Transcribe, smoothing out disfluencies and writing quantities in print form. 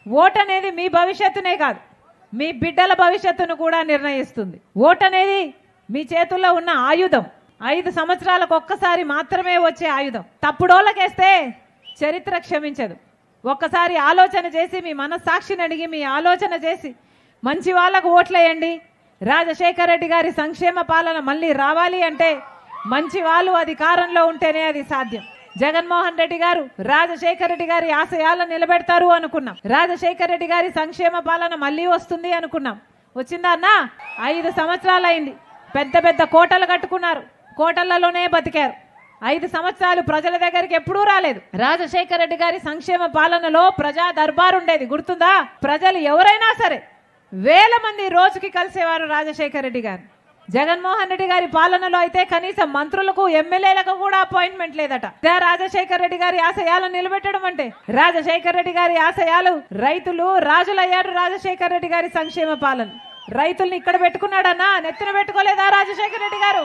Vote అనేది మీ భవిష్యత్తునే కాదు, మీ బిడ్డల భవిష్యత్తును కూడా నిర్ణయిస్తుంది. ఓటు అనేది మీ చేతుల్లో ఉన్న ఆయుధం. 5 సంవత్సరాలకు ఒక్కసారి మాత్రమే వచ్చే ఆయుధం. తప్పుడోళ్ళకేస్తే చరిత్ర క్షమించదు. ఒక్కసారి ఆలోచన చేసి, మీ మనస్సాక్షిని అడిగి, మీ ఆలోచన చేసి మంచి వాళ్ళకు ఓట్లేయండి. రాజశేఖర రెడ్డి గారి సంక్షేమ పాలన మళ్ళీ రావాలి అంటే మంచి వాళ్ళు అధికారంలో ఉంటేనే అది సాధ్యం. జగన్మోహన్ రెడ్డి గారు రాజశేఖర రెడ్డి గారి ఆశయాలను నిలబెడతారు అనుకున్నాం. రాజశేఖర రెడ్డి గారి సంక్షేమ పాలన మళ్ళీ వస్తుంది అనుకున్నాం. వచ్చిందా అన్నా? 5 సంవత్సరాలు అయింది. పెద్ద పెద్ద కోటలు కట్టుకున్నారు, కోటలలోనే బతికారు. 5 సంవత్సరాలు ప్రజల దగ్గరికి ఎప్పుడూ రాలేదు. రాజశేఖర రెడ్డి గారి సంక్షేమ పాలనలో ప్రజా దర్బారు ఉండేది, గుర్తుందా? ప్రజలు ఎవరైనా సరే వేల మంది రోజుకి కలిసేవారు రాజశేఖర రెడ్డి గారు. జగన్మోహన్ రెడ్డి గారి పాలనలో అయితే కనీసం మంత్రులకు, ఎమ్మెల్యేలకు కూడా అపాయింట్మెంట్ లేదట. రాజశేఖర రెడ్డి గారి ఆశయాలను నిలబెట్టడం అంటే, రాజశేఖర రెడ్డి గారి ఆశయాలు రైతులు రాజులయ్యారు. రాజశేఖర రెడ్డి గారి సంక్షేమ పాలన రైతుల్ని ఇక్కడ పెట్టుకున్నాడన్నా, నెత్తిన పెట్టుకోలేదా రాజశేఖర రెడ్డి గారు?